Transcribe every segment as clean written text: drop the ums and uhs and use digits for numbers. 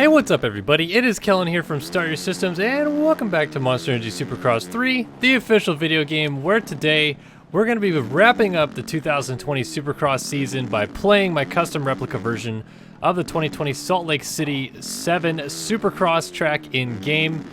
Hey, what's up everybody? It is Kellen here from Start Your Systems, and welcome back to Monster Energy Supercross 3, the official video game, where today we're going to be wrapping up the 2020 Supercross season by playing my custom replica version of the 2020 Salt Lake City 7 Supercross track in-game.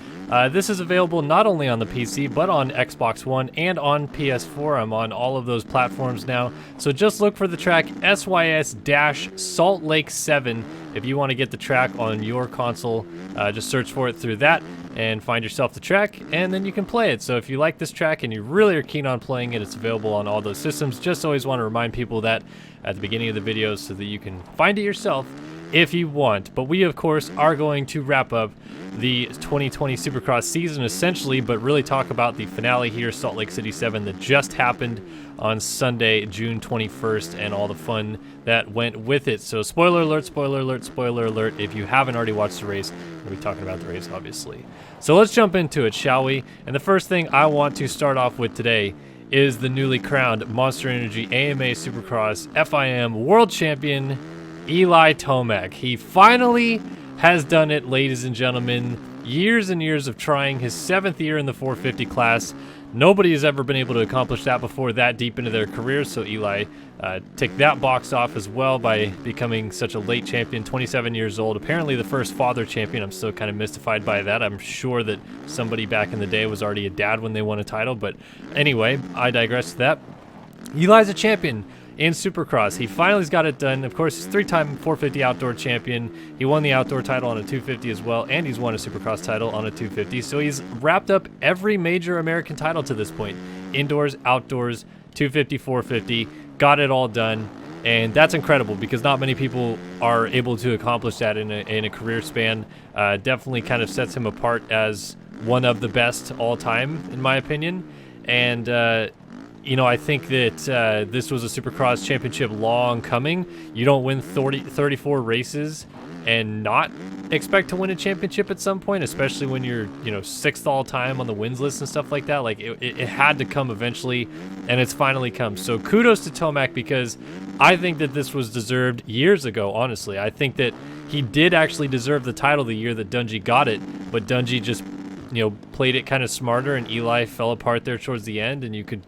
This is available not only on the PC, but on Xbox One and on PS4. I'm on all of those platforms now. So just look for the track SYS-Salt Lake 7 if you want to get the track on your console. Just search for it through that and find yourself the track, and then you can play it. So if you like this track and you really are keen on playing it, it's available on all those systems. Just always want to remind people that at the beginning of the videos so that you can find it yourself if you want. But we, of course, are going to wrap up the 2020 Supercross season essentially, but really talk about the finale here, Salt Lake City 7, that just happened on Sunday, June 21st, and all the fun that went with it. So spoiler alert, spoiler alert, spoiler alert. If you haven't already watched the race, we'll be talking about the race, obviously. So let's jump into it, shall we? And the first thing I want to start off with today is the newly crowned Monster Energy AMA Supercross FIM World Champion, Eli Tomac. He finally has done it, ladies and gentlemen. Years and years of trying, his 7th year in the 450 class. Nobody has ever been able to accomplish that before that deep into their career, so Eli ticked that box off as well by becoming such a late champion, 27 years old. Apparently the first father champion. I'm still kind of mystified by that. I'm sure that somebody back in the day was already a dad when they won a title, but anyway, I digress to that. Eli's a champion in Supercross. He finally's got it done. Of course, he's 3-time 450 outdoor champion. He won the outdoor title on a 250 as well, and he's won a Supercross title on a 250. So he's wrapped up every major American title to this point. Indoors, outdoors, 250, 450, got it all done. And that's incredible because not many people are able to accomplish that in a career span. Definitely kind of sets him apart as one of the best all time, in my opinion. And you know, I think that this was a Supercross championship long coming. You don't win 34 races and not expect to win a championship at some point, especially when you're, you know, 6th all time on the wins list and stuff like that. Like, it had to come eventually, and it's finally come. So kudos to Tomac, because I think that this was deserved years ago, honestly. I think that he did actually deserve the title the year that Dungey got it, but Dungey just, you know, played it kind of smarter, and Eli fell apart there towards the end, and you could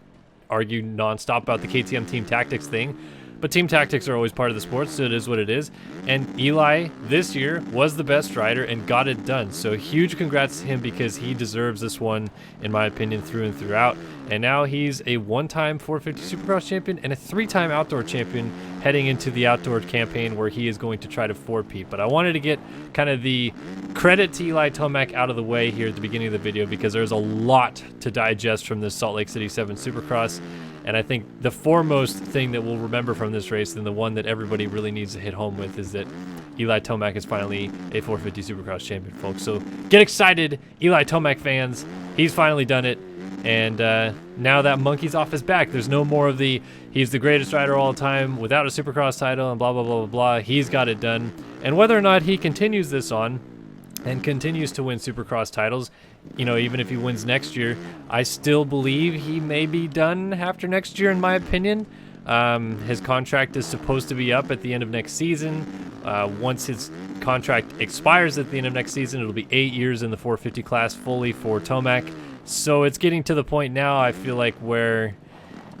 argue nonstop about the KTM team tactics thing, but team tactics are always part of the sport, so it is what it is. And Eli this year was the best rider and got it done. So huge congrats to him, because he deserves this one, in my opinion, through and throughout. And now he's a 1-time 450 Supercross champion and a 3-time outdoor champion heading into the outdoor campaign, where he is going to try to 4-peat. But I wanted to get kind of the credit to Eli Tomac out of the way here at the beginning of the video, because there's a lot to digest from this Salt Lake City 7 Supercross. And I think the foremost thing that we'll remember from this race, and the one that everybody really needs to hit home with, is that Eli Tomac is finally a 450 Supercross champion, folks. So get excited, Eli Tomac fans. He's finally done it. And now that monkey's off his back. There's no more of the, he's the greatest rider all the time without a Supercross title and blah, blah, blah, blah, blah. He's got it done. And whether or not he continues this on and continues to win Supercross titles, you know, even if he wins next year, I still believe he may be done after next year, in my opinion. His contract is supposed to be up at the end of next season. Once his contract expires at the end of next season, it'll be 8 years in the 450 class fully for Tomac. So it's getting to the point now, I feel like, where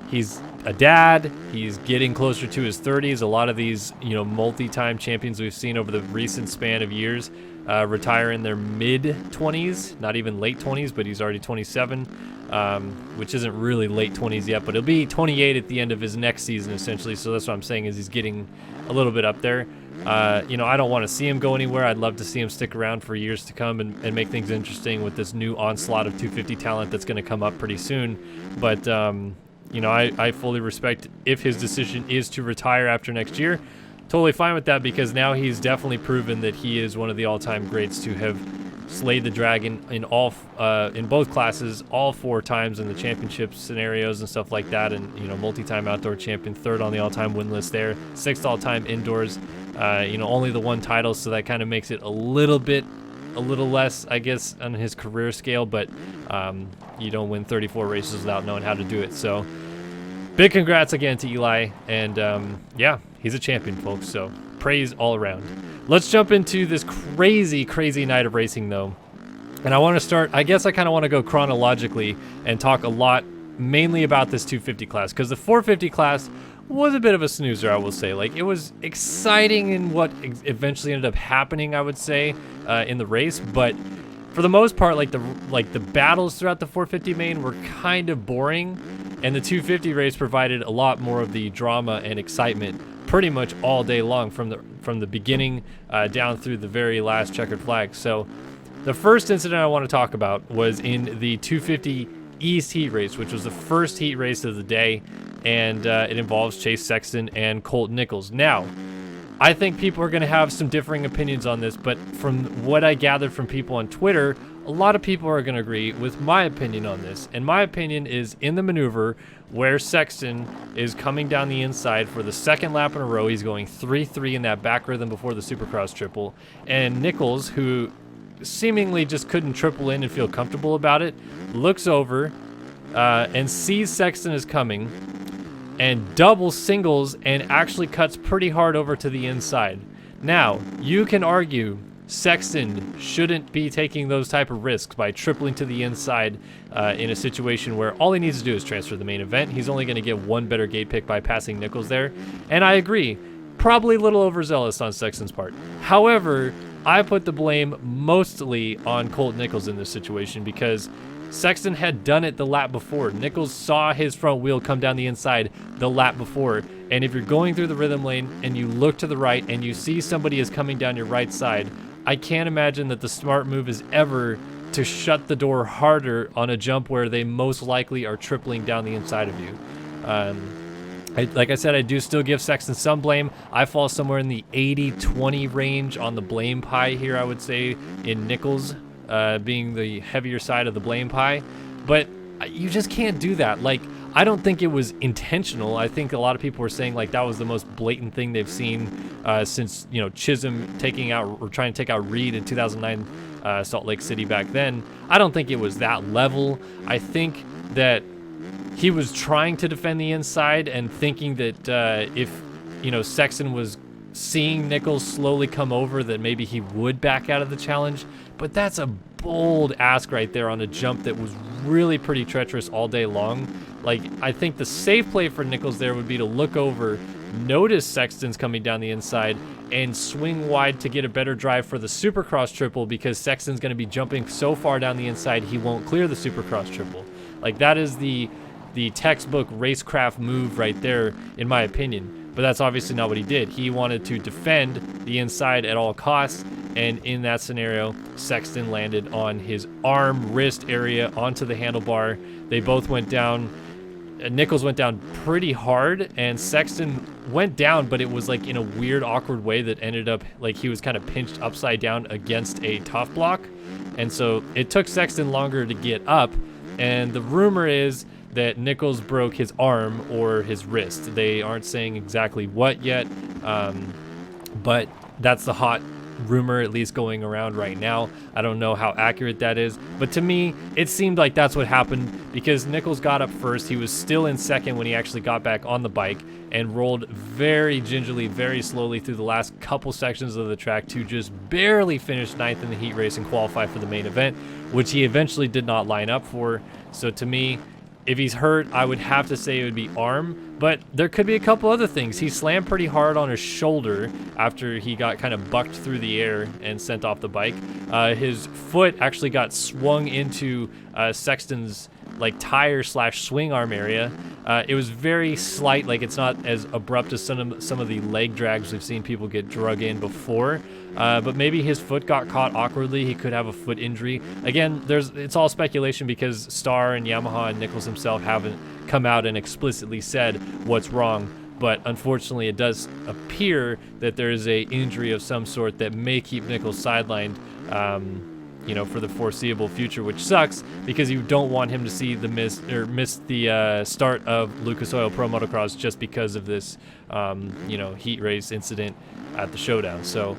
he's a dad, he's getting closer to his 30s. A lot of these, you know, multi-time champions we've seen over the recent span of years retire in their mid-20s, not even late 20s, but he's already 27, which isn't really late 20s yet, but he'll be 28 at the end of his next season, essentially. So that's what I'm saying, is he's getting a little bit up there. You know, I don't want to see him go anywhere. I'd love to see him stick around for years to come and make things interesting with this new onslaught of 250 talent that's going to come up pretty soon. But, you know, I fully respect if his decision is to retire after next year. Totally fine with that, because now he's definitely proven that he is one of the all-time greats to have slayed the dragon in in both classes, all 4 times in the championship scenarios and stuff like that. And, you know, multi-time outdoor champion, 3rd on the all-time win list there, 6th all-time indoors. You know, only the 1 title, so that kind of makes it a little less, I guess, on his career scale. But you don't win 34 races without knowing how to do it. So big congrats again to Eli, and yeah, he's a champion, folks. So praise all around. Let's jump into this crazy, crazy night of racing, though. And I want to start, I guess I kind of want to go chronologically and talk a lot mainly about this 250 class, because the 450 class was a bit of a snoozer, I will say. Like, it was exciting in what eventually ended up happening, I would say, in the race, but for the most part, like the battles throughout the 450 main were kind of boring, and the 250 race provided a lot more of the drama and excitement pretty much all day long, from the beginning down through the very last checkered flag. So the first incident I want to talk about was in the 250 East heat race, which was the first heat race of the day, and it involves Chase Sexton and Colt Nichols. Now, I think people are going to have some differing opinions on this, but from what I gathered from people on Twitter, a lot of people are going to agree with my opinion on this. And my opinion is in the maneuver where Sexton is coming down the inside for the second lap in a row. He's going 3-3 in that back rhythm before the Supercross triple. And Nichols, who seemingly just couldn't triple in and feel comfortable about it, looks over and sees Sexton is coming and double singles and actually cuts pretty hard over to the inside. Now, you can argue Sexton shouldn't be taking those type of risks by tripling to the inside in a situation where all he needs to do is transfer the main event. He's only going to get one better gate pick by passing Nichols there. And I agree, probably a little overzealous on Sexton's part. However, I put the blame mostly on Colt Nichols in this situation, because Sexton had done it the lap before. Nichols saw his front wheel come down the inside the lap before. And if you're going through the rhythm lane and you look to the right and you see somebody is coming down your right side, I can't imagine that the smart move is ever to shut the door harder on a jump where they most likely are tripling down the inside of you. Like I said, I do still give Sexton some blame. I fall somewhere in the 80-20 range on the blame pie here, I would say, in Nichols being the heavier side of the blame pie. But you just can't do that. Like, I don't think it was intentional. I think a lot of people were saying like that was the most blatant thing they've seen since, you know, Chisholm taking out or trying to take out Reed in 2009 Salt Lake City back then. I don't think it was that level. I think that he was trying to defend the inside and thinking that if, you know, Sexton was seeing Nichols slowly come over, that maybe he would back out of the challenge. But that's a bold ask right there on a jump that was really pretty treacherous all day long. Like, I think the safe play for Nichols there would be to look over, notice Sexton's coming down the inside, and swing wide to get a better drive for the Supercross triple, because Sexton's going to be jumping so far down the inside he won't clear the Supercross triple. Like, that is the textbook racecraft move right there, in my opinion. But that's obviously not what he did. He wanted to defend the inside at all costs, and in that scenario, Sexton landed on his arm, wrist area onto the handlebar. They both went down. Nichols went down pretty hard, and Sexton went down, but it was like in a weird, awkward way that ended up like he was kind of pinched upside down against a tough block. And so it took Sexton longer to get up, and the rumor is that Nichols broke his arm or his wrist. They aren't saying exactly what yet, but that's the hot rumor at least going around right now. I don't know how accurate that is, but to me, it seemed like that's what happened, because Nichols got up first. He was still in second when he actually got back on the bike and rolled very gingerly, very slowly through the last couple sections of the track to just barely finish ninth in the heat race and qualify for the main event, which he eventually did not line up for. So to me, if he's hurt, I would have to say it would be arm, but there could be a couple other things. He slammed pretty hard on his shoulder after he got kind of bucked through the air and sent off the bike. His foot actually got swung into Sexton's like tire / swing arm area. It was very slight, like it's not as abrupt as some of the leg drags we've seen people get drug in before. But maybe his foot got caught awkwardly. He could have a foot injury. Again, it's all speculation, because Starr and Yamaha and Nichols himself haven't come out and explicitly said what's wrong. But unfortunately, it does appear that there is a injury of some sort that may keep Nichols sidelined, you know, for the foreseeable future, which sucks, because you don't want him to see the miss the start of Lucas Oil Pro Motocross just because of this, you know, heat race incident at the showdown. So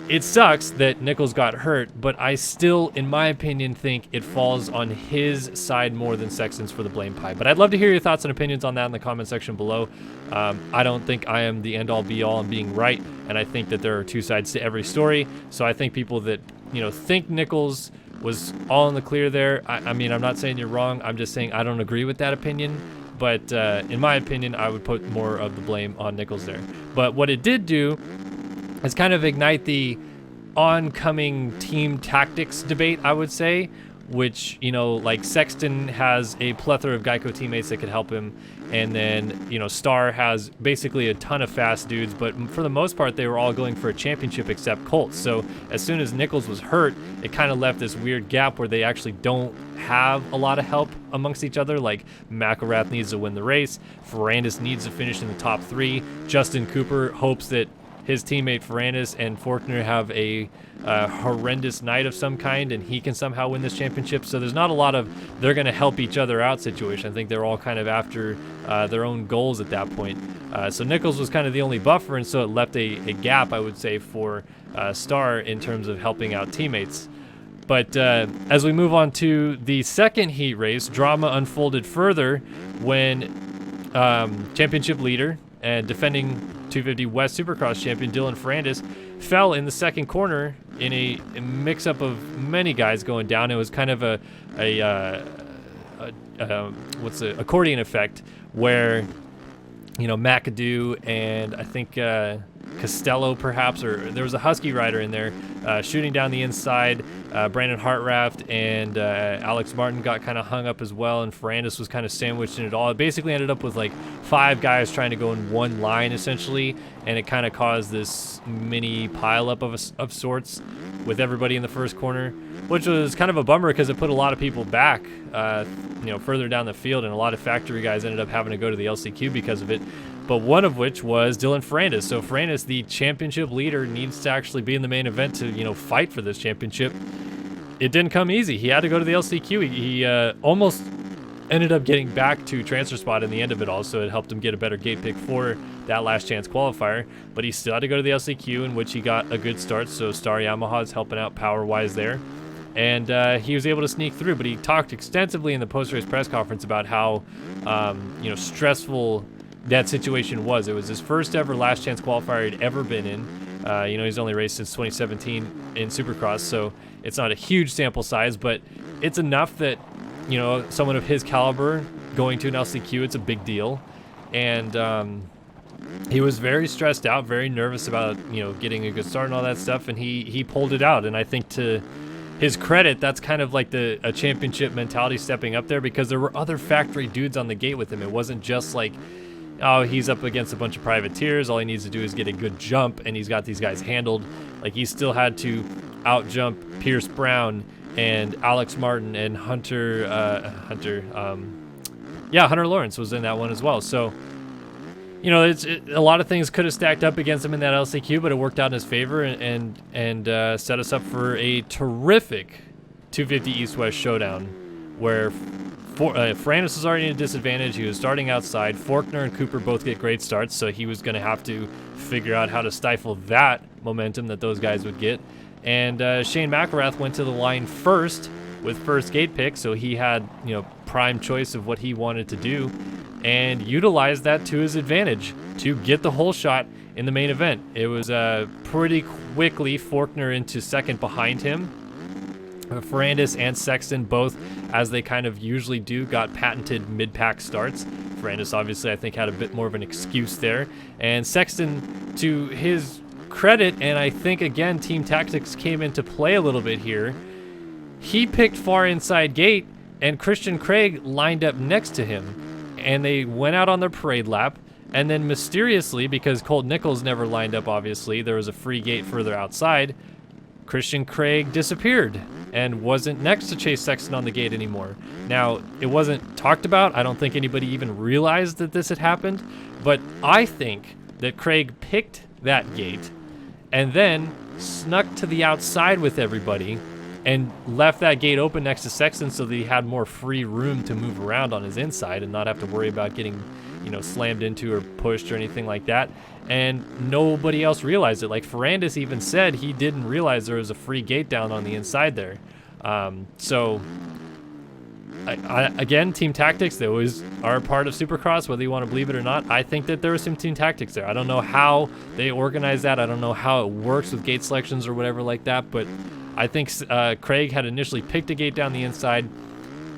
it sucks that Nichols got hurt, but I still, in my opinion, think it falls on his side more than Sexton's for the blame pie. But I'd love to hear your thoughts and opinions on that in the comment section below. I don't think I am the end-all be-all in being right, and I think that there are two sides to every story. So I think people that, you know, think Nichols was all in the clear there, I mean, I'm not saying you're wrong. I'm just saying I don't agree with that opinion. But in my opinion, I would put more of the blame on Nichols there. But what it did do is kind of ignite the oncoming team tactics debate, I would say, which, you know, like Sexton has a plethora of Geico teammates that could help him. And then, you know, Star has basically a ton of fast dudes, but for the most part, they were all going for a championship except Colt. So as soon as Nichols was hurt, it kind of left this weird gap where they actually don't have a lot of help amongst each other. Like McElrath needs to win the race. Ferrandis needs to finish in the top 3. Justin Cooper hopes that his teammate Ferrandis and Forkner have a horrendous night of some kind and he can somehow win this championship. So there's not a lot of they're going to help each other out situation. I think they're all kind of after their own goals at that point. So Nichols was kind of the only buffer, and so it left a gap, I would say, for Star in terms of helping out teammates. But as we move on to the second heat race, drama unfolded further when championship leader and defending 250 West Supercross champion Dylan Ferrandis fell in the second corner in a mix-up of many guys going down. It was kind of a what's the accordion effect where, you know, McAdoo and I think Costello perhaps, or there was a Husky rider in there shooting down the inside. Brandon Hartraft and Alex Martin got kind of hung up as well, and Ferrandis was kind of sandwiched in it all. It basically ended up with like 5 guys trying to go in one line essentially, and it kind of caused this mini pileup of sorts with everybody in the first corner, which was kind of a bummer because it put a lot of people back, you know, further down the field, and a lot of factory guys ended up having to go to the LCQ because of it. But one of which was Dylan Ferrandis. So Ferrandis, the championship leader, needs to actually be in the main event to, you know, fight for this championship. It didn't come easy. He had to go to the LCQ. He almost ended up getting back to transfer spot in the end of it all, so it helped him get a better gate pick for that last chance qualifier. But he still had to go to the LCQ, in which he got a good start, so Star Yamaha's helping out power-wise there. And he was able to sneak through, but he talked extensively in the post-race press conference about how, you know, stressful that situation was. It was his first ever last chance qualifier he'd ever been in. You know, he's only raced since 2017 in Supercross, so it's not a huge sample size, but it's enough that, you know, someone of his caliber going to an LCQ, it's a big deal. And he was very stressed out, very nervous about, you know, getting a good start and all that stuff, and he pulled it out. And I think to his credit, that's kind of like a championship mentality stepping up there, because there were other factory dudes on the gate with him. It wasn't just like, oh, he's up against a bunch of privateers, all he needs to do is get a good jump, and he's got these guys handled. Like, he still had to out-jump Pierce Brown and Alex Martin and Hunter Lawrence was in that one as well. So, you know, a lot of things could have stacked up against him in that LCQ, but it worked out in his favor and set us up for a terrific 250 East-West showdown where Ferrandis was already in a disadvantage. He was starting outside. Forkner and Cooper both get great starts, so he was going to have to figure out how to stifle that momentum that those guys would get. And Shane McElrath went to the line first with first gate pick, so he had, you know, prime choice of what he wanted to do and utilized that to his advantage to get the whole shot in the main event. It was pretty quickly Forkner into second behind him. Ferrandis and Sexton both, as they kind of usually do, got patented mid-pack starts. Ferrandis obviously, I think, had a bit more of an excuse there. And Sexton, to his credit, and I think, again, team tactics came into play a little bit here, he picked far inside gate, and Christian Craig lined up next to him. And they went out on their parade lap, and then mysteriously, because Colt Nichols never lined up, obviously, there was a free gate further outside, Christian Craig disappeared and wasn't next to Chase Sexton on the gate anymore. Now, it wasn't talked about. I don't think anybody even realized that this had happened, but I think that Craig picked that gate and then snuck to the outside with everybody and left that gate open next to Sexton so that he had more free room to move around on his inside and not have to worry about getting slammed into or pushed or anything like that. And nobody else realized it. Like Ferrandis even said he didn't realize there was a free gate down on the inside there. So again, team tactics, they always are a part of Supercross, whether you want to believe it or not. I think that there was some team tactics there. I don't know how they organize that. I don't know how it works with gate selections or whatever like that, but I think Craig had initially picked a gate down the inside,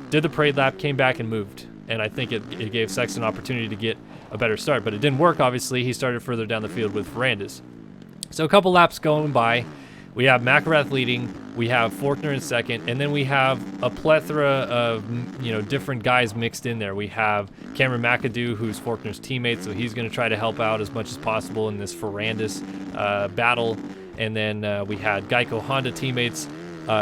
did the parade lap, came back and moved. And I think it gave Sexton an opportunity to get a better start, but it didn't work, obviously. He started further down the field with Ferrandis. So a couple laps going by. We have McElrath leading, we have Faulkner in second, and then we have a plethora of different guys mixed in there. We have Cameron McAdoo, who's Faulkner's teammate, so he's going to try to help out as much as possible in this Ferrandis battle. And then we had Geico Honda teammates,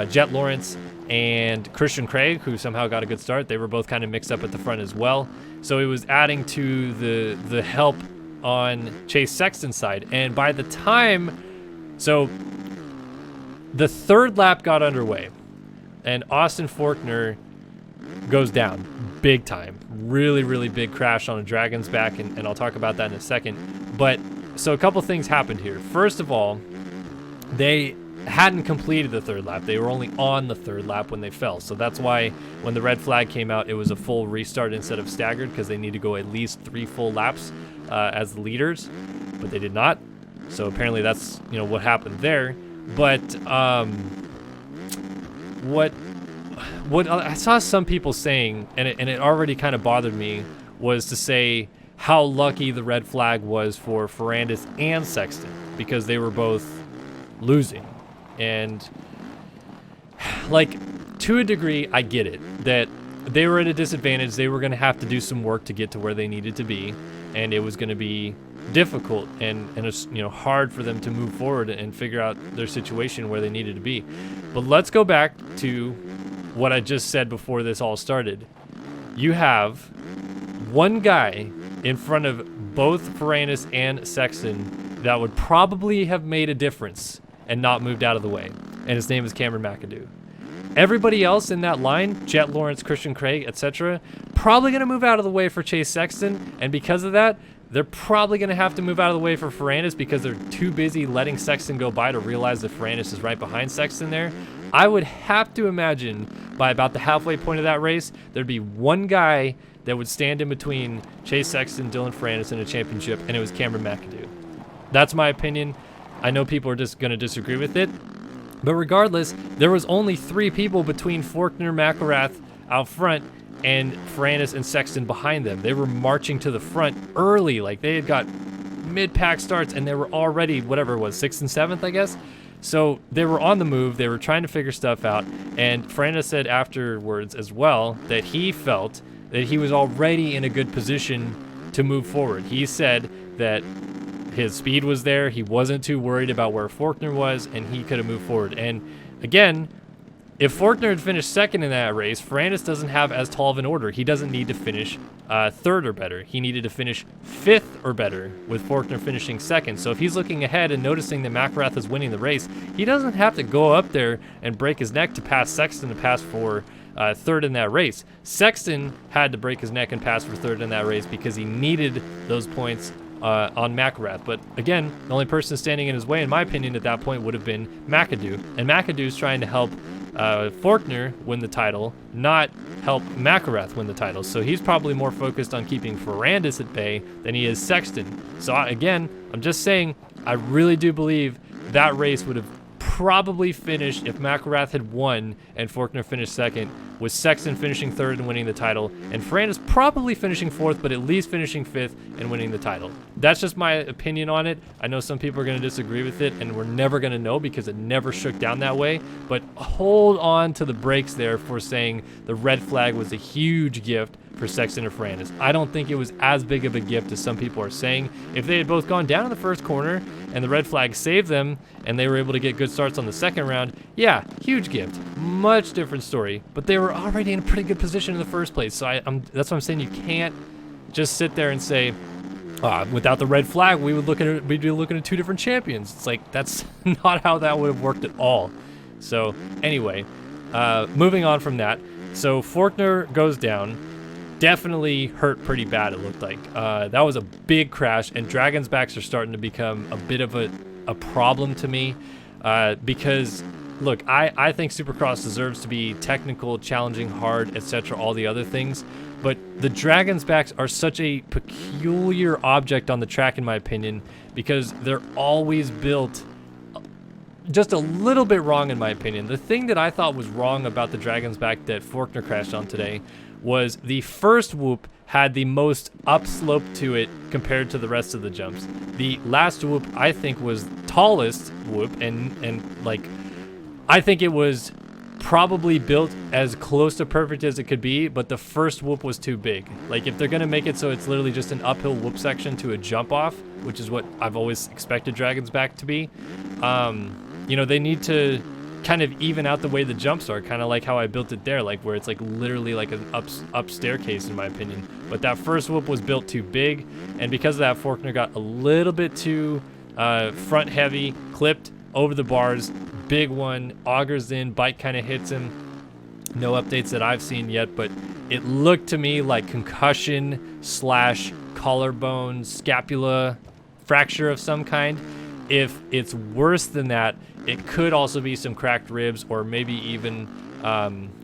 Jet Lawrence and Christian Craig, who somehow got a good start. They were both kind of mixed up at the front as well. So it was adding to the help on Chase Sexton's side. And by the time, so the third lap got underway, and Austin Faulkner goes down big time. Really, really big crash on a Dragon's back, and I'll talk about that in a second. But so a couple things happened here. First of all, they hadn't completed the third lap. They were only on the third lap when they fell. So that's why when the red flag came out, it was a full restart instead of staggered, because they need to go at least 3 full laps as the leaders, but they did not. So apparently that's what happened there. But what I saw some people saying, and it already kind of bothered me, was to say how lucky the red flag was for Ferrandis and Sexton, because they were both losing. And like, to a degree, I get it, that they were at a disadvantage. They were going to have to do some work to get to where they needed to be, and it was going to be difficult and it's hard for them to move forward and figure out their situation where they needed to be. But let's go back to what I just said before this all started. You have one guy in front of both Ferrandis and Sexton that would probably have made a difference and not moved out of the way, and his name is Cameron McAdoo. Everybody else in that line, Jet Lawrence, Christian Craig, etc., probably going to move out of the way for Chase Sexton, and because of that, they're probably going to have to move out of the way for Ferrandis because they're too busy letting Sexton go by to realize that Ferrandis is right behind Sexton there. I would have to imagine by about the halfway point of that race, there'd be one guy that would stand in between Chase Sexton, Dylan Ferrandis in a championship, and it was Cameron McAdoo. That's my opinion. I know people are just going to disagree with it, but regardless, there was only 3 people between Faulkner, McElrath out front, and Ferrandis and Sexton behind them. They were marching to the front early, like they had got mid-pack starts, and they were already, whatever it was, 6th and 7th, I guess. So they were on the move. They were trying to figure stuff out, and Ferrandis said afterwards as well that he felt that he was already in a good position to move forward. He said that his speed was there. He wasn't too worried about where Faulkner was, and he could have moved forward. And again, if Faulkner had finished second in that race, Ferrandis doesn't have as tall of an order. He doesn't need to finish third or better. He needed to finish 5th or better, with Faulkner finishing second. So if he's looking ahead and noticing that McElrath is winning the race, he doesn't have to go up there and break his neck to pass Sexton to pass for third in that race. Sexton had to break his neck and pass for third in that race because he needed those points on McElrath. But again, the only person standing in his way, in my opinion, at that point would have been McAdoo. And McAdoo's trying to help Faulkner win the title, not help McElrath win the title. So he's probably more focused on keeping Ferrandis at bay than he is Sexton. So again, I'm just saying, I really do believe that race would have probably finished, if McElrath had won and Faulkner finished second, with Sexton finishing third and winning the title, and Ferrandis probably finishing 4th, but at least finishing 5th and winning the title. That's just my opinion on it. I know some people are going to disagree with it, and we're never going to know because it never shook down that way, but hold on to the brakes there for saying the red flag was a huge gift for Sexton or Ferrandis. I don't think it was as big of a gift as some people are saying. If they had both gone down in the first corner and the red flag saved them and they were able to get good starts on the second round, yeah, huge gift. Much different story. But they were already in a pretty good position in the first place. So that's what I'm saying. You can't just sit there and say, without the red flag, we'd be looking at 2 different champions. It's like, that's not how that would have worked at all. So anyway, moving on from that. So Faulkner goes down. definitely hurt pretty bad, it looked like. That was a big crash, and Dragon's Backs are starting to become a bit of a problem to me because, look, I think Supercross deserves to be technical, challenging, hard, etc., all the other things, but the Dragon's Backs are such a peculiar object on the track, in my opinion, because they're always built just a little bit wrong, in my opinion. The thing that I thought was wrong about the Dragon's Back that Forkner crashed on today was the first whoop had the most upslope to it compared to the rest of the jumps. The last whoop, I think, was tallest whoop, and like, I think it was probably built as close to perfect as it could be, but the first whoop was too big. Like, if they're gonna make it so it's literally just an uphill whoop section to a jump off, which is what I've always expected Dragon's Back to be, you know, they need to kind of even out the way the jumps are, kind of like how I built it there, like where it's like literally like an up staircase, in my opinion. But that first whoop was built too big, and because of that, Forkner got a little bit too front heavy, clipped over the bars. Big one, augers in, bike kind of hits him. No updates that I've seen yet, but it looked to me like concussion slash collarbone scapula fracture of some kind. If it's worse than that, it could also be some cracked ribs, or maybe even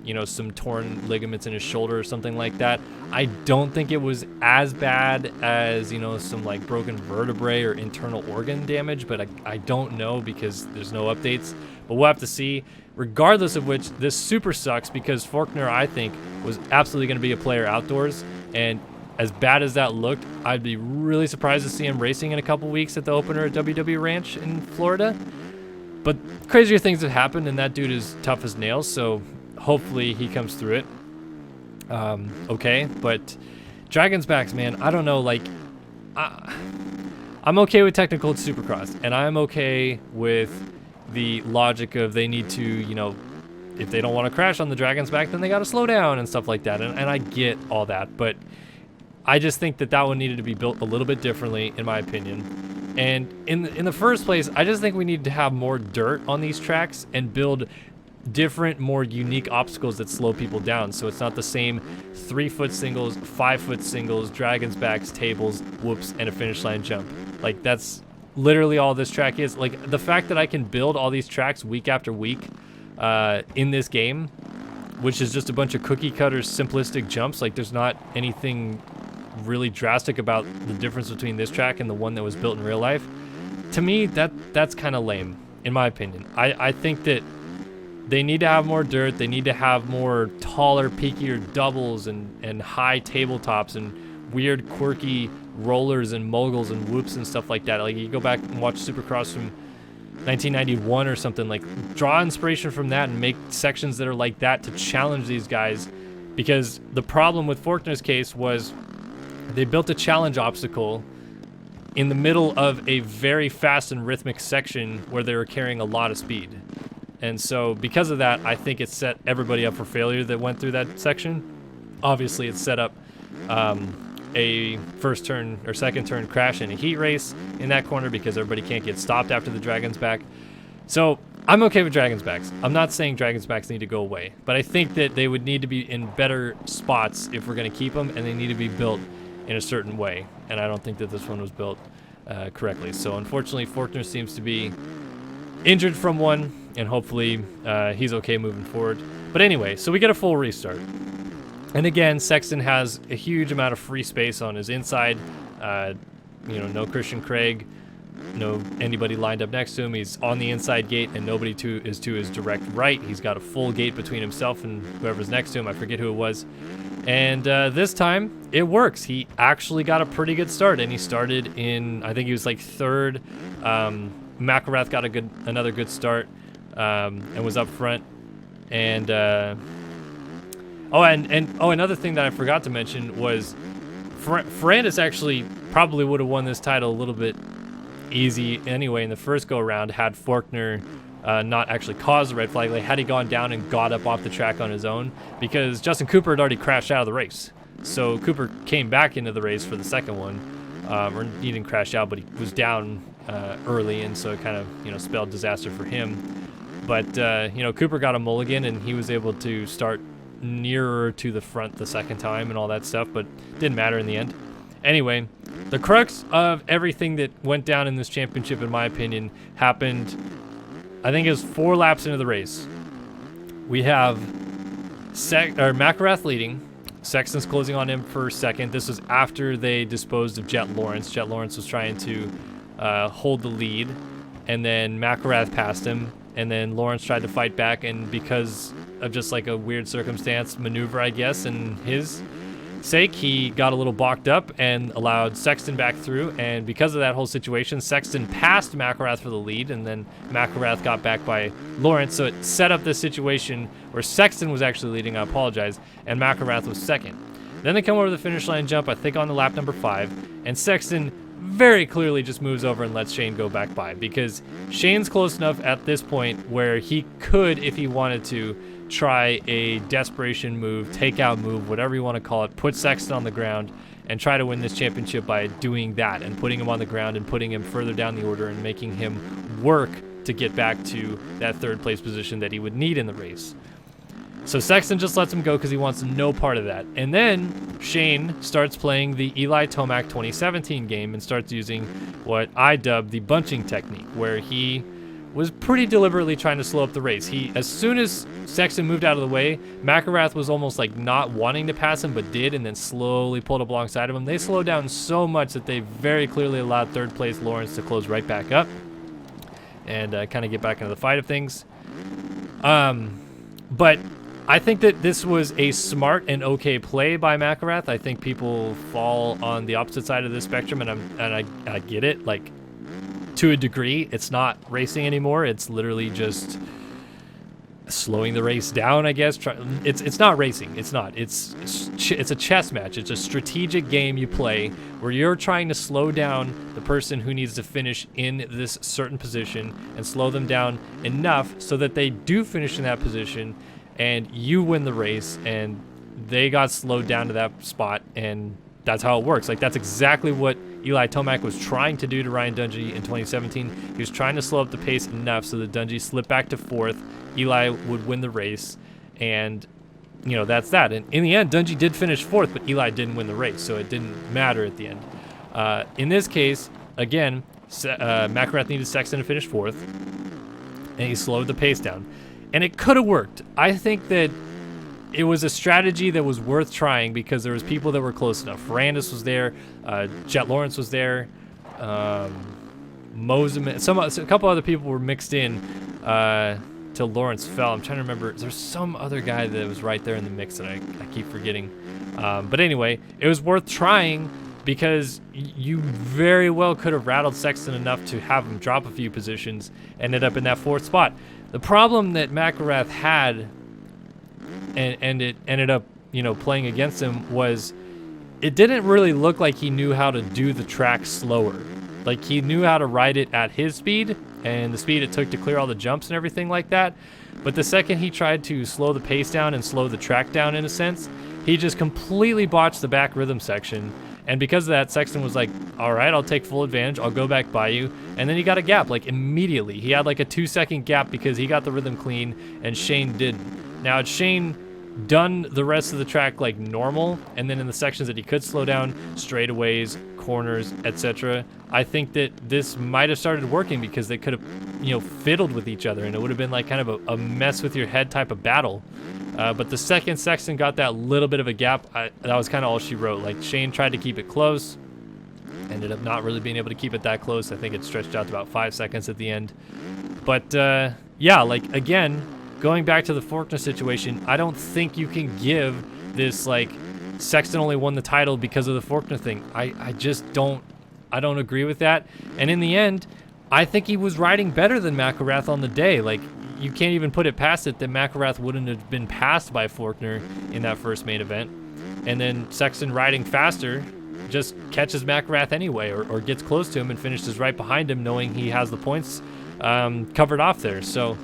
you know, some torn ligaments in his shoulder or something like that. I don't think it was as bad as, you know, some like broken vertebrae or internal organ damage, but I don't know because there's no updates. But we'll have to see. Regardless of which, this super sucks because Forkner, I think, was absolutely going to be a player outdoors, and as bad as that looked, I'd be really surprised to see him racing in a couple weeks at the opener at WW Ranch in Florida. But crazier things have happened, and that dude is tough as nails, so hopefully he comes through it. Okay, but Dragon's Backs, man, I don't know, like, I'm okay with technical Supercross, and I'm okay with the logic of they need to, you know, if they don't want to crash on the Dragon's Back, then they got to slow down and stuff like that, and I get all that, but I just think that one needed to be built a little bit differently, in my opinion. And in the first place, I just think we need to have more dirt on these tracks and build different, more unique obstacles that slow people down. So it's not the same 3-foot singles, 5-foot singles, Dragon's Backs, tables, whoops, and a finish line jump. Like, that's literally all this track is. Like, the fact that I can build all these tracks week after week in this game, which is just a bunch of cookie cutter simplistic jumps, like there's not anything really drastic about the difference between this track and the one that was built in real life. To me, that's kind of lame, in my opinion. I think that they need to have more dirt. They need to have more taller, peakier doubles and high tabletops and weird, quirky rollers and moguls and whoops and stuff like that. Like, you go back and watch Supercross from 1991 or something, like, draw inspiration from that and make sections that are like that to challenge these guys. Because the problem with Forkner's case was they built a challenge obstacle in the middle of a very fast and rhythmic section where they were carrying a lot of speed. And so because of that, I think it set everybody up for failure that went through that section. Obviously, it set up a first turn or second turn crash in a heat race in that corner because everybody can't get stopped after the Dragon's Back. So I'm okay with Dragon's Backs. I'm not saying Dragon's Backs need to go away, but I think that they would need to be in better spots if we're going to keep them, and they need to be built in a certain way, and I don't think that this one was built correctly. So unfortunately, Forkner seems to be injured from one, and hopefully he's okay moving forward. But anyway, so we get a full restart. And again, Sexton has a huge amount of free space on his inside. You know, no Christian Craig, no anybody lined up next to him. He's on the inside gate, and nobody is to his direct right. He's got a full gate between himself and whoever's next to him. I forget who it was. And this time, it works. He actually got a pretty good start, and he started in, I think he was like third. McElrath got another good start and was up front. And another thing that I forgot to mention was Ferrandis actually probably would have won this title a little bit easy anyway in the first go around had Forkner not actually caused the red flag. Like, had he gone down and got up off the track on his own, because Justin Cooper had already crashed out of the race. So Cooper came back into the race for the second one, or he didn't crash out, but he was down early, and so it kind of, you know, spelled disaster for him. But you know, Cooper got a mulligan, and he was able to start nearer to the front the second time and all that stuff, but didn't matter in the end. Anyway, the crux of everything that went down in this championship, in my opinion, happened, I think it was 4 laps into the race. We have McElrath leading. Sexton's closing on him for second. This was after they disposed of Jet Lawrence. Jet Lawrence was trying to hold the lead, and then McElrath passed him, and then Lawrence tried to fight back, and because of just like a weird circumstance maneuver, I guess, in his sake, he got a little balked up and allowed Sexton back through, and because of that whole situation, Sexton passed McElrath for the lead, and then McElrath got back by Lawrence, so it set up this situation where Sexton was actually leading, I apologize, and McElrath was second. Then they come over the finish line jump, I think on the lap number 5, and Sexton very clearly just moves over and lets Shane go back by, because Shane's close enough at this point where he could, if he wanted to, try a desperation move, takeout move, whatever you want to call it, put Sexton on the ground and try to win this championship by doing that and putting him on the ground and putting him further down the order and making him work to get back to that 3rd place position that he would need in the race. So Sexton just lets him go because he wants no part of that. And then Shane starts playing the Eli Tomac 2017 game and starts using what I dubbed the bunching technique, where he was pretty deliberately trying to slow up the race. As soon as Sexton moved out of the way, McElrath was almost like not wanting to pass him, but did, and then slowly pulled up alongside of him. They slowed down so much that they very clearly allowed 3rd place Lawrence to close right back up and kind of get back into the fight of things. But I think that this was a smart and okay play by McElrath. I think people fall on the opposite side of the spectrum, and I get it. Like, to a degree, it's not racing anymore. It's literally just slowing the race down, I guess. It's not racing. It's not. It's a chess match. It's a strategic game you play where you're trying to slow down the person who needs to finish in this certain position and slow them down enough so that they do finish in that position and you win the race, and they got slowed down to that spot, and that's how it works. Like, that's exactly what Eli Tomac was trying to do to Ryan Dungey in 2017. He was trying to slow up the pace enough so that Dungey slipped back to 4th. Eli would win the race, and, you know, that's that. And in the end, Dungey did finish 4th, but Eli didn't win the race, so it didn't matter at the end. In this case, again, McElrath needed Sexton to finish 4th, and he slowed the pace down. And it could have worked. I think that it was a strategy that was worth trying because there was people that were close enough. Ferrandis was there, Jet Lawrence was there, Moseman, a couple other people were mixed in till Lawrence fell. I'm trying to remember. There's some other guy that was right there in the mix that I keep forgetting. But anyway, it was worth trying because you very well could have rattled Sexton enough to have him drop a few positions and end up in that 4th spot. The problem that McElrath had, and it ended up, you know, playing against him, was it didn't really look like he knew how to do the track slower. Like, he knew how to ride it at his speed and the speed it took to clear all the jumps and everything like that. But the second he tried to slow the pace down and slow the track down, in a sense, he just completely botched the back rhythm section. And because of that, Sexton was like, all right, I'll take full advantage. I'll go back by you. And then he got a gap, like, immediately. He had like a 2-second gap because he got the rhythm clean and Shane didn't. Now, had Shane done the rest of the track like normal, and then in the sections that he could slow down, straightaways, corners, etc., I think that this might have started working because they could have, you know, fiddled with each other, and it would have been like kind of a mess with your head type of battle. But the second Sexton got that little bit of a gap, that was kind of all she wrote. Like, Shane tried to keep it close, ended up not really being able to keep it that close. I think it stretched out to about 5 seconds at the end. But yeah, like, again, going back to the Faulkner situation, I don't think you can give this, like, Sexton only won the title because of the Faulkner thing. I just don't agree with that. And in the end, I think he was riding better than McElrath on the day. Like, you can't even put it past it that McElrath wouldn't have been passed by Faulkner in that first main event. And then Sexton riding faster just catches McElrath anyway, or gets close to him and finishes right behind him, knowing he has the points covered off there. So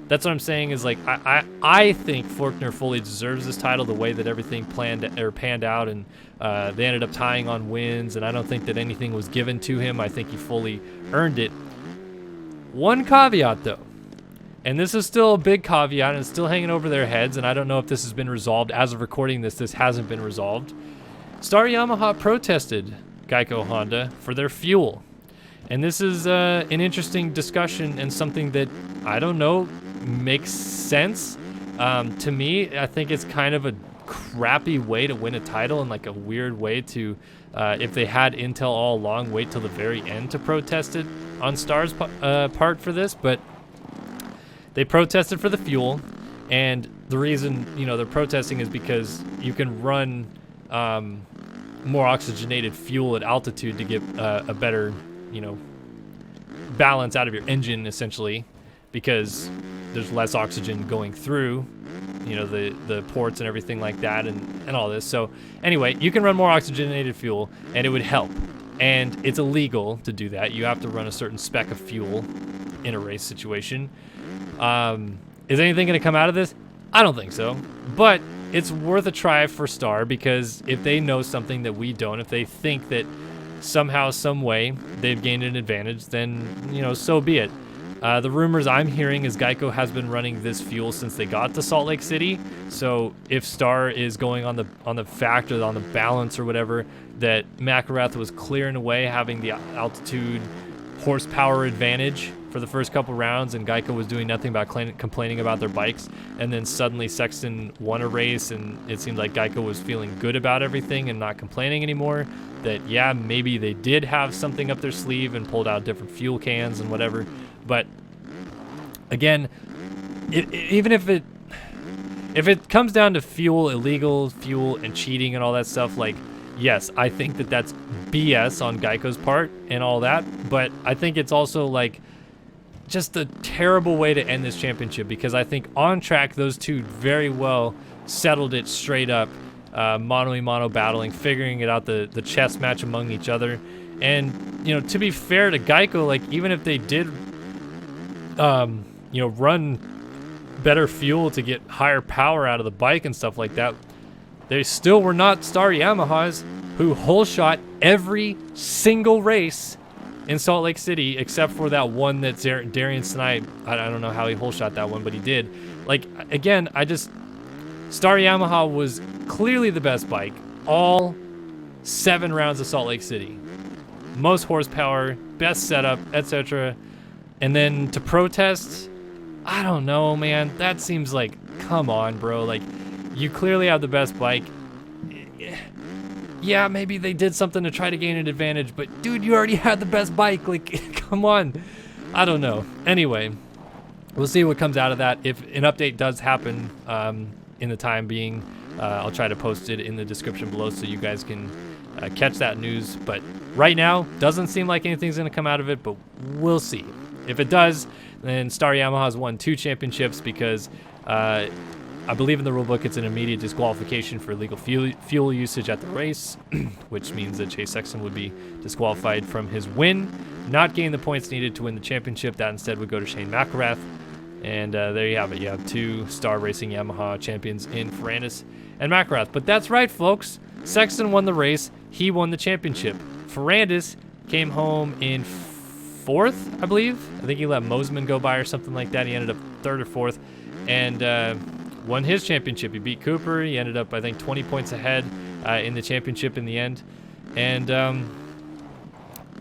that's what I'm saying is, like, I think Faulkner fully deserves this title the way that everything panned out, and they ended up tying on wins, and I don't think that anything was given to him. I think he fully earned it. One caveat, though. and this is still a big caveat, and it's still hanging over their heads, and I don't know if this has been resolved. As of recording this, this hasn't been resolved. Star Yamaha protested Geico Honda for their fuel. And this is an interesting discussion and something that, I don't know, makes sense. To me, I think it's kind of a crappy way to win a title, and like a weird way to, if they had intel all along, wait till the very end to protest it on Star's part for this. But they protested for the fuel, and the reason, you know, they're protesting is because you can run more oxygenated fuel at altitude to get a better, you know, balance out of your engine, essentially, because there's less oxygen going through, you know, the ports and everything like that, and all this. So anyway, you can run more oxygenated fuel, and it would help. And it's illegal to do that. You have to run a certain spec of fuel in a race situation. Is anything going to come out of this? I don't think so. But it's worth a try for Star, because if they know something that we don't, if they think that somehow, some way, they've gained an advantage, then, you know, so be it. The rumors I'm hearing is Geico has been running this fuel since they got to Salt Lake City. So if Star is going on the fact, or on the balance or whatever, that McElrath was clearing away, having the altitude horsepower advantage for the first couple rounds, and Geico was doing nothing but complaining about their bikes, and then suddenly Sexton won a race, and it seemed like Geico was feeling good about everything and not complaining anymore, that yeah, maybe they did have something up their sleeve and pulled out different fuel cans and whatever. But again, even if it comes down to fuel, illegal fuel and cheating and all that stuff, like, yes, I think that that's BS on Geico's part and all that, but I think it's also like just a terrible way to end this championship, because I think on track those two very well settled it straight up, mano-a-mano battling, figuring it out, the chess match among each other. And, you know, to be fair to Geico, like, even if they did you know, run better fuel to get higher power out of the bike and stuff like that, they still were not Star Yamahas, who whole shot every single race in Salt Lake City, except for that one that Darian Snide, I don't know how he whole shot that one, but he did. Like, again, Star Yamaha was clearly the best bike all 7 rounds of Salt Lake City. Most horsepower, best setup, etc. And then to protest, I don't know, man. That seems like, come on, bro. Like, you clearly have the best bike. Yeah, maybe they did something to try to gain an advantage, but dude, you already had the best bike. Like, come on. I don't know. Anyway, we'll see what comes out of that. If an update does happen in the time being, I'll try to post it in the description below so you guys can catch that news. But right now, doesn't seem like anything's going to come out of it, but we'll see. If it does, then Star Yamaha's won 2 championships, because I believe in the rulebook it's an immediate disqualification for illegal fuel usage at the race, which means that Chase Sexton would be disqualified from his win, not gain the points needed to win the championship. That instead would go to Shane McElrath. And there you have it. You have 2 Star Racing Yamaha champions in Ferrandis and McElrath. But that's right, folks. Sexton won the race. He won the championship. Ferrandis came home in 4th, I believe. I think he let Mosman go by or something like that. He ended up 3rd or 4th. And won his championship. He beat Cooper. He ended up, I think, 20 points ahead in the championship in the end. And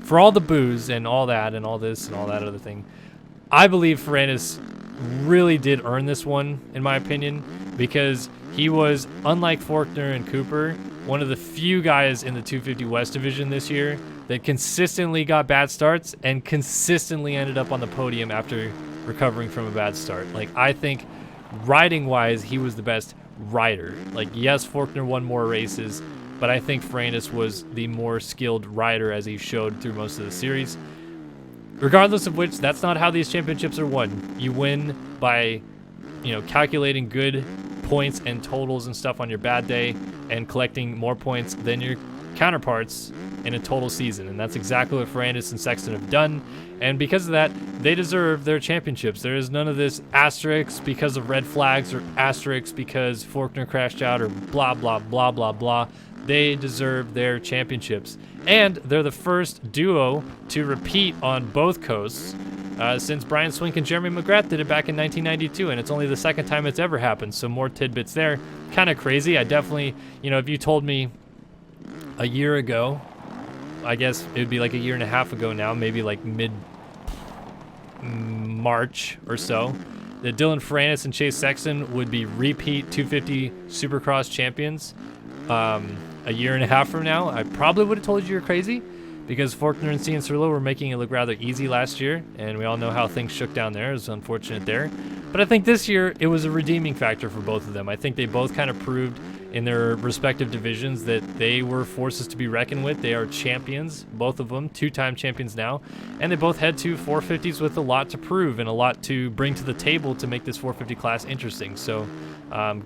for all the booze and all that and all this and all that other thing, I believe Ferrandis really did earn this one, in my opinion, because he was, unlike Faulkner and Cooper, one of the few guys in the 250 West division this year that consistently got bad starts and consistently ended up on the podium after recovering from a bad start. Like, I think riding-wise, he was the best rider. Like, yes, Faulkner won more races, but I think Ferrandis was the more skilled rider, as he showed through most of the series. Regardless of which, that's not how these championships are won. You win by, you know, calculating good points and totals and stuff on your bad day and collecting more points than your counterparts in a total season. And that's exactly what Ferrandis and Sexton have done. And because of that, they deserve their championships. There is none of this asterisk because of red flags or asterisk because Faulkner crashed out or blah, blah, blah, blah, blah. They deserve their championships. And they're the first duo to repeat on both coasts since Brian Swink and Jeremy McGrath did it back in 1992, and it's only the second time it's ever happened. So more tidbits there. Kind of crazy. I definitely, if you told me a year ago, I guess it would be like a year and a half ago now, maybe like mid-March or so, that Dylan Ferrandis and Chase Sexton would be repeat 250 Supercross champions a year and a half from now, I probably would have told you you're crazy, because Faulkner and Cianciarulo were making it look rather easy last year, and we all know how things shook down there. It was unfortunate there. But I think this year it was a redeeming factor for both of them. I think they both kind of proved in their respective divisions that they were forces to be reckoned with. They are champions, both of them, two-time champions now, and they both head to 450s with a lot to prove and a lot to bring to the table to make this 450 class interesting. So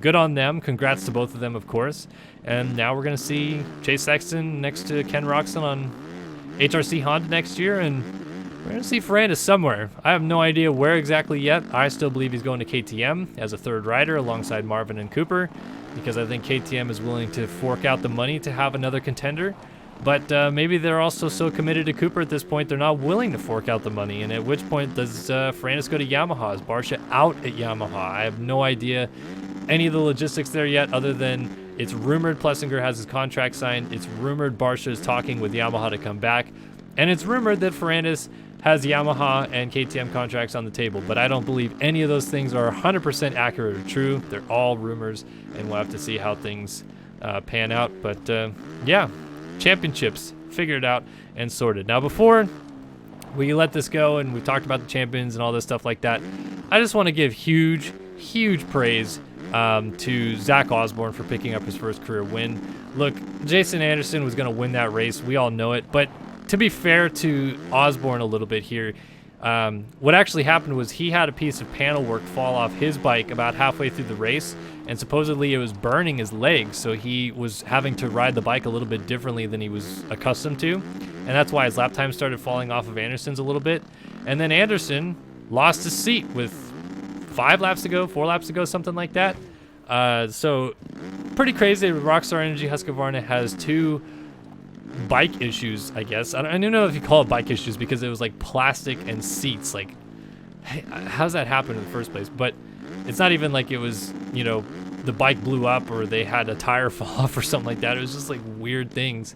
good on them. Congrats to both of them, of course. And now we're going to see Chase Sexton next to Ken Roxon on HRC Honda next year, and we're going to see Ferrandis somewhere. I have no idea where exactly yet. I still believe he's going to KTM as a third rider alongside Marvin and Cooper, because I think KTM is willing to fork out the money to have another contender. But maybe they're also so committed to Cooper at this point, they're not willing to fork out the money. And at which point does Ferrandis go to Yamaha? Is Barcia out at Yamaha? I have no idea any of the logistics there yet, other than it's rumored Plessinger has his contract signed. It's rumored Barcia is talking with Yamaha to come back. And it's rumored that Ferrandis has Yamaha and KTM contracts on the table. But I don't believe any of those things are 100% accurate or true. They're all rumors, and we'll have to see how things pan out. But yeah, championships figured out and sorted. Now, before we let this go and we've talked about the champions and all this stuff like that, I just want to give huge praise to Zach Osborne for picking up his first career win. Look, Jason Anderson was going to win that race. We all know it. But to be fair to Osborne a little bit here, what actually happened was he had a piece of panel work fall off his bike about halfway through the race, and supposedly it was burning his legs, so he was having to ride the bike a little bit differently than he was accustomed to, and that's why his lap time started falling off of Anderson's a little bit. And then Anderson lost his seat with 4 laps to go, something like that. So pretty crazy. Rockstar Energy Husqvarna has 2 bike issues, I guess. I don't know if you call it bike issues, because it was like plastic and seats. Like, hey, how's that happen in the first place? But it's not even like it was, the bike blew up or they had a tire fall off or something like that. It was just like weird things.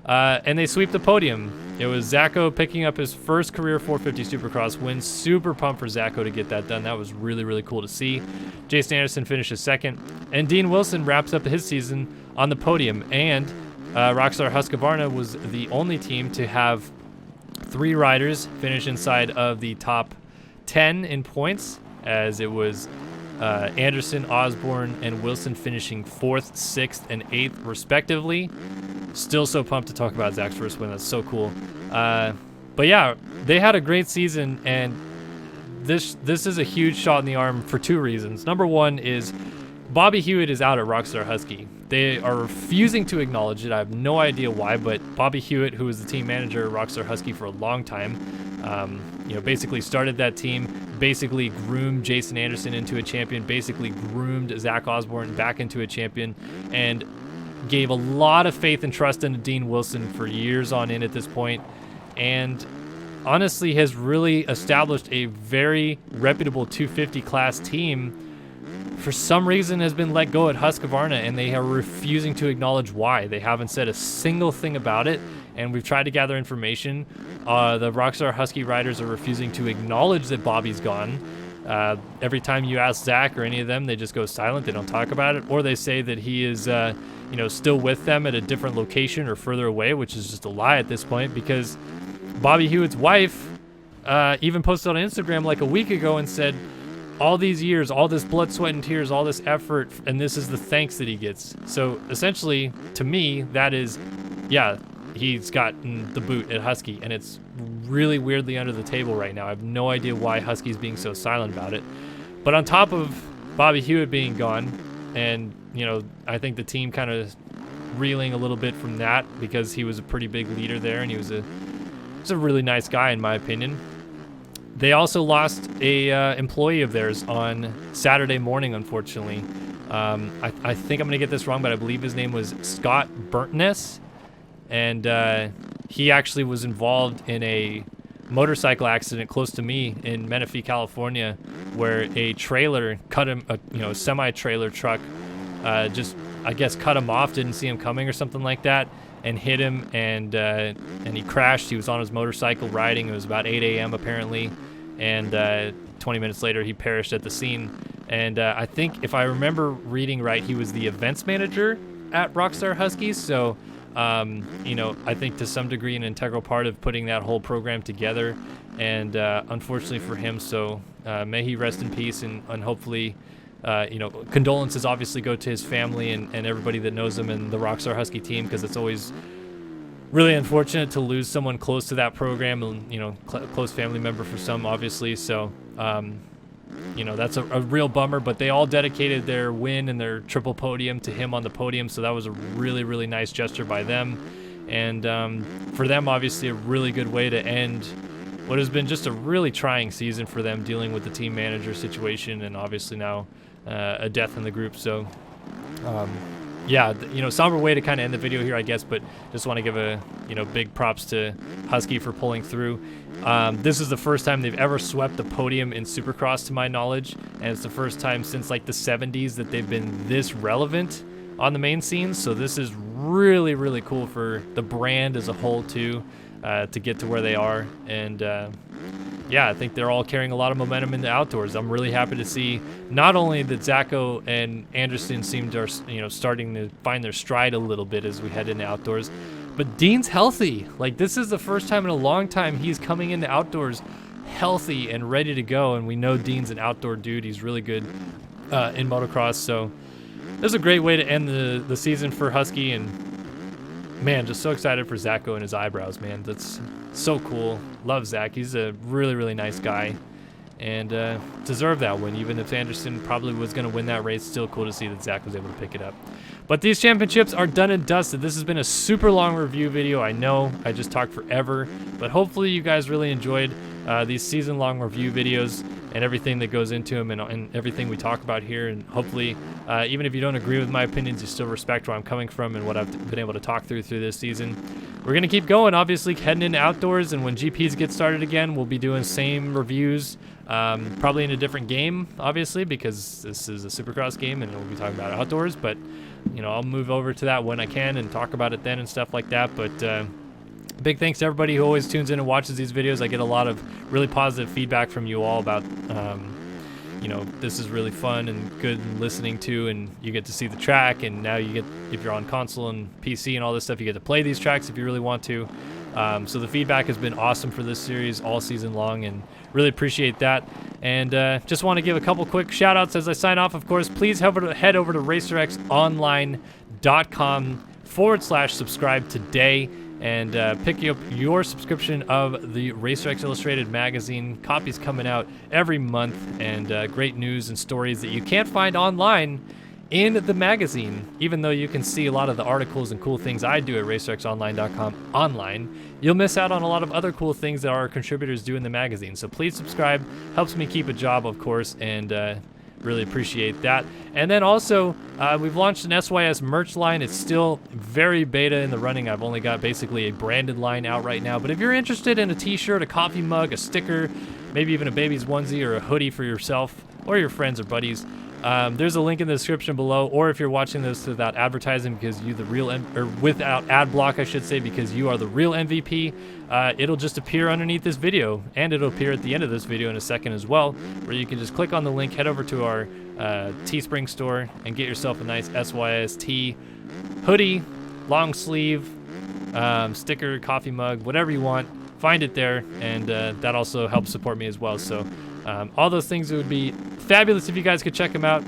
And they sweep the podium. It was Zacho picking up his first career 450 Supercross win. Super pumped for Zacho to get that done. That was really cool to see. Jason Anderson finishes second, and Dean Wilson wraps up his season on the podium. And Rockstar Husqvarna was the only team to have 3 riders finish inside of the top 10 in points, as it was Anderson, Osborne, and Wilson finishing 4th, 6th, and 8th respectively. Still so pumped to talk about Zach's first win. That's so cool. But yeah, they had a great season, and this is a huge shot in the arm for 2 reasons. Number one is Bobby Hewitt is out at Rockstar Husky. They are refusing to acknowledge it. I have no idea why, but Bobby Hewitt, who was the team manager at Rockstar Husky for a long time, basically started that team, basically groomed Jason Anderson into a champion, basically groomed Zach Osborne back into a champion, and gave a lot of faith and trust into Dean Wilson for years on in at this point, and honestly has really established a very reputable 250 class team. For some reason has been let go at Husqvarna, and they are refusing to acknowledge why. They haven't said a single thing about it, and we've tried to gather information. The Rockstar Husky riders are refusing to acknowledge that Bobby's gone. Every time you ask Zach or any of them, they just go silent. They don't talk about it, or they say that he is still with them at a different location or further away, which is just a lie at this point, because Bobby Hewitt's wife even posted on Instagram like a week ago and said, all these years, all this blood, sweat, and tears, all this effort, and this is the thanks that he gets. So essentially, to me, that is, yeah, he's gotten the boot at Husky, and it's really weirdly under the table right now. I have no idea why Husky's being so silent about it. But on top of Bobby Hewitt being gone, and, I think the team kind of reeling a little bit from that, because he was a pretty big leader there, and he was a really nice guy, in my opinion. They also lost a employee of theirs on Saturday morning, unfortunately. I think I'm going to get this wrong, but I believe his name was Scott Burntness. And he actually was involved in a motorcycle accident close to me in Menifee, California, where a trailer cut him, a semi-trailer truck just, I guess, cut him off, didn't see him coming or something like that, and hit him, and he crashed. He was on his motorcycle riding. It was about 8 a.m. apparently, and 20 minutes later he perished at the scene. And I think, if I remember reading right, he was the events manager at Rockstar Huskies, so I think to some degree an integral part of putting that whole program together, and unfortunately for him, so may he rest in peace, and hopefully condolences obviously go to his family and everybody that knows him and the Rockstar Husky team, because it's always really unfortunate to lose someone close to that program, and close family member for some, obviously. So that's a real bummer, but they all dedicated their win and their triple podium to him on the podium, so that was a really, really nice gesture by them. And for them, obviously, a really good way to end what has been just a really trying season for them, dealing with the team manager situation, and obviously now a death in the group. So somber way to kind of end the video here, I guess, but just want to give a big props to Husky for pulling through. This is the first time they've ever swept the podium in Supercross, to my knowledge, and it's the first time since like the 70s that they've been this relevant on the main scene. So this is really, really cool for the brand as a whole too, to get to where they are. And I think they're all carrying a lot of momentum in the outdoors. I'm really happy to see not only that Zacho and Anderson seem to starting to find their stride a little bit as we head into outdoors, but Dean's healthy. Like, this is the first time in a long time he's coming into outdoors healthy and ready to go, and we know Dean's an outdoor dude. He's really good in motocross, so this is a great way to end the season for Husky. And man, just so excited for Zacho and his eyebrows, man. That's so cool. Love Zach. He's a really, really nice guy, and deserved that win. Even if Anderson probably was going to win that race, still cool to see that Zach was able to pick it up. But these championships are done and dusted. This has been a super long review video. I know I just talked forever, but hopefully you guys really enjoyed these season-long review videos and everything that goes into them, and everything we talk about here. And hopefully, even if you don't agree with my opinions, you still respect where I'm coming from and what I've been able to talk through this season. We're going to keep going, obviously, heading into outdoors, and when GPs get started again, we'll be doing same reviews, probably in a different game, obviously, because this is a Supercross game and we'll be talking about outdoors. But I'll move over to that when I can and talk about it then and stuff like that. But big thanks to everybody who always tunes in and watches these videos. I get a lot of really positive feedback from you all about this is really fun and good listening to, and you get to see the track, and now you get, if you're on console and PC and all this stuff, you get to play these tracks if you really want to. So the feedback has been awesome for this series all season long, and really appreciate that. And just want to give a couple quick shout outs as I sign off. Of course, please head over to racerxonline.com/subscribe today, and pick up your subscription of the RacerX Illustrated magazine. Copies coming out every month, and great news and stories that you can't find online in the magazine. Even though you can see a lot of the articles and cool things I do at racerxonline.com online, you'll miss out on a lot of other cool things that our contributors do in the magazine. So please subscribe. Helps me keep a job, of course, and really appreciate that. And then also, we've launched an SYS merch line. It's still very beta in the running. I've only got basically a branded line out right now. But if you're interested in a t-shirt, a coffee mug, a sticker, maybe even a baby's onesie or a hoodie for yourself or your friends or buddies, there's a link in the description below. Or if you're watching this without advertising, because you the real or without ad block, I should say, because you are the real MVP, it'll just appear underneath this video, and it'll appear at the end of this video in a second as well, where you can just click on the link, head over to our Teespring store, and get yourself a nice SYS tee, hoodie, long sleeve, sticker, coffee mug, whatever you want. Find it there, and that also helps support me as well. So all those things, it would be fabulous if you guys could check them out.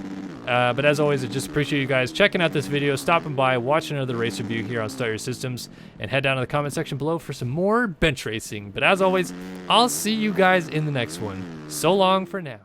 But as always, I just appreciate you guys checking out this video, stopping by, watching another race review here on Start Your Systems, and head down to the comment section below for some more bench racing. But as always, I'll see you guys in the next one. So long for now.